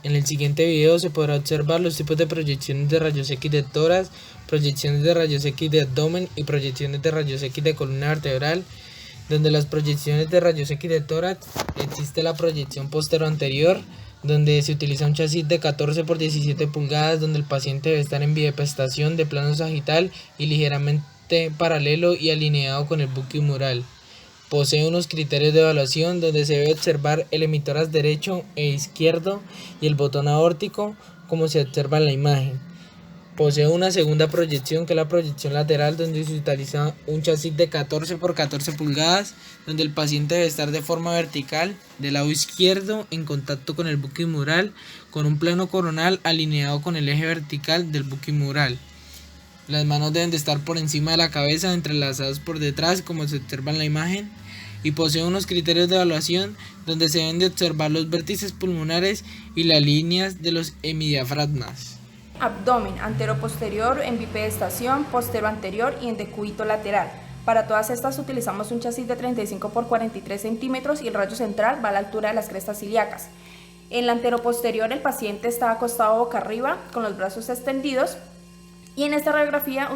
En el siguiente video se podrá observar los tipos de proyecciones de rayos X de tórax, proyecciones de rayos X de abdomen y proyecciones de rayos X de columna vertebral. Donde las proyecciones de rayos X de tórax existe la proyección postero-anterior, donde se utiliza un chasis de 14 por 17 pulgadas, donde el paciente debe estar en bipestación de plano sagital y ligeramente paralelo y alineado con el buque mural. Posee unos criterios de evaluación donde se debe observar el emitoras derecho e izquierdo y el botón aórtico como se observa en la imagen. Posee una segunda proyección que es la proyección lateral, donde se utiliza un chasis de 14 por 14 pulgadas, donde el paciente debe estar de forma vertical del lado izquierdo en contacto con el buque mural, con un plano coronal alineado con el eje vertical del buque mural. Las manos deben de estar por encima de la cabeza, entrelazadas por detrás, como se observa en la imagen, y posee unos criterios de evaluación donde se deben de observar los vértices pulmonares y las líneas de los hemidiafragmas. Abdomen, antero-posterior, en bipedestación, postero-anterior y en decúbito lateral. Para todas estas utilizamos un chasis de 35 por 43 centímetros y el rayo central va a la altura de las crestas ilíacas. En la antero-posterior el paciente está acostado boca arriba con los brazos extendidos. Y en esta radiografía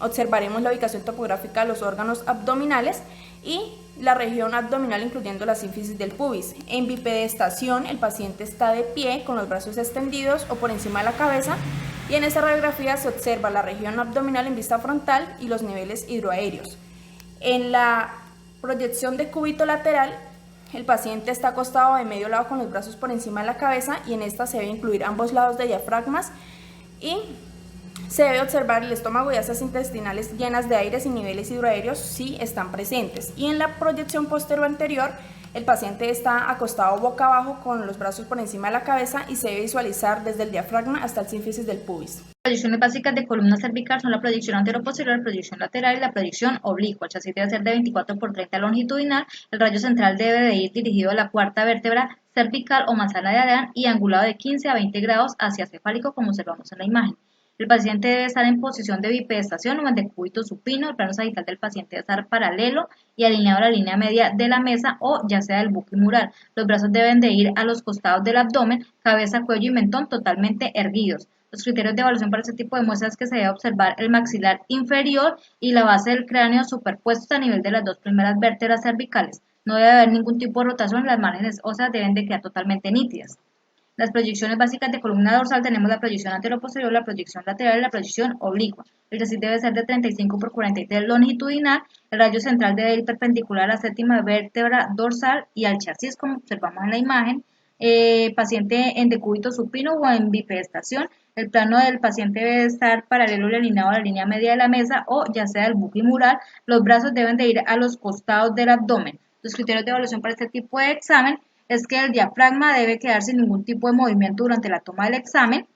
observaremos la ubicación topográfica de los órganos abdominales y la región abdominal incluyendo la sínfisis del pubis. En bipedestación el paciente está de pie con los brazos extendidos o por encima de la cabeza y en esta radiografía se observa la región abdominal en vista frontal y los niveles hidroaéreos. En la proyección de cúbito lateral el paciente está acostado de medio lado con los brazos por encima de la cabeza y en esta se debe incluir ambos lados de diafragmas y se debe observar el estómago y asas intestinales llenas de aire y niveles hidroaéreos si están presentes. Y en la proyección posterior-anterior, el paciente está acostado boca abajo con los brazos por encima de la cabeza y se debe visualizar desde el diafragma hasta el sínfisis del pubis. Las proyecciones básicas de columna cervical son la proyección antero-posterior, la proyección lateral y la proyección oblicua. El chasis debe ser de 24 por 30 longitudinal. El rayo central debe de ir dirigido a la cuarta vértebra cervical o manzana de Adán y angulado de 15 a 20 grados hacia cefálico como observamos en la imagen. El paciente debe estar en posición de bipedestación o en decúbito supino. El plano sagital del paciente debe estar paralelo y alineado a la línea media de la mesa o ya sea del buque mural. Los brazos deben de ir a los costados del abdomen, cabeza, cuello y mentón totalmente erguidos. Los criterios de evaluación para este tipo de muestras es que se debe observar el maxilar inferior y la base del cráneo superpuestos a nivel de las dos primeras vértebras cervicales. No debe haber ningún tipo de rotación, las márgenes óseas deben de quedar totalmente nítidas. Las proyecciones básicas de columna dorsal tenemos la proyección antero-posterior, la proyección lateral y la proyección oblicua. El chasis debe ser de 35 por 43 longitudinal. El rayo central debe ir perpendicular a la séptima vértebra dorsal y al chasis como observamos en la imagen. Paciente en decúbito supino o en bipedestación. El plano del paciente debe estar paralelo y alineado a la línea media de la mesa o ya sea del buque mural. Los brazos deben de ir a los costados del abdomen. Los criterios de evaluación para este tipo de examen es que el diafragma debe quedar sin ningún tipo de movimiento durante la toma del examen.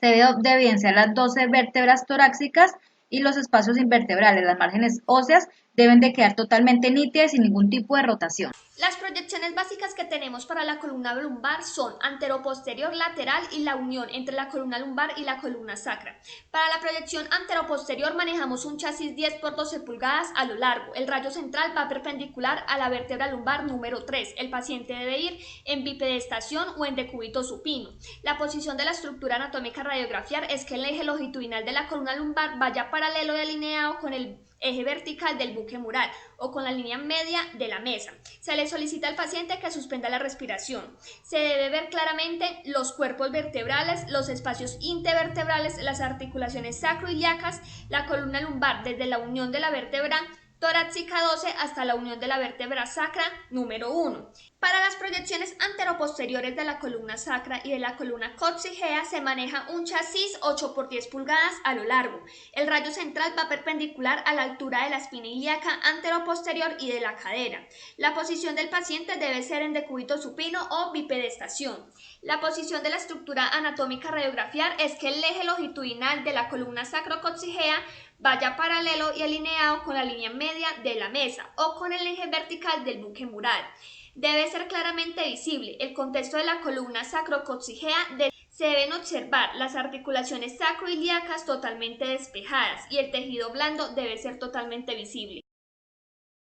Se debe de evidenciar las 12 vértebras torácicas y los espacios invertebrales. Las márgenes óseas deben de quedar totalmente nítidas sin ningún tipo de rotación. Las proyecciones básicas que tenemos para la columna lumbar son anteroposterior, lateral y la unión entre la columna lumbar y la columna sacra. Para la proyección anteroposterior manejamos un chasis 10 por 12 pulgadas a lo largo. El rayo central va perpendicular a la vértebra lumbar número 3. El paciente debe ir en bipedestación o en decúbito supino. La posición de la estructura anatómica a radiografiar es que el eje longitudinal de la columna lumbar vaya paralelo y alineado con el eje vertical del buque mural o con la línea media de la mesa. Se le solicita al paciente que suspenda la respiración. Se debe ver claramente los cuerpos vertebrales, los espacios intervertebrales, las articulaciones sacroiliacas, la columna lumbar desde la unión de la vértebra torácica 12 hasta la unión de la vértebra sacra número 1. Para las proyecciones anteroposteriores de la columna sacra y de la columna coxigea se maneja un chasis 8 por 10 pulgadas a lo largo. El rayo central va perpendicular a la altura de la espina ilíaca anteroposterior y de la cadera. La posición del paciente debe ser en decúbito supino o bipedestación. La posición de la estructura anatómica a radiografiar es que el eje longitudinal de la columna sacrocoxigea vaya paralelo y alineado con la línea media de la mesa o con el eje vertical del buque mural. Debe ser claramente visible el contexto de la columna sacrocoxigea. Se deben observar las articulaciones sacroiliacas totalmente despejadas y el tejido blando debe ser totalmente visible.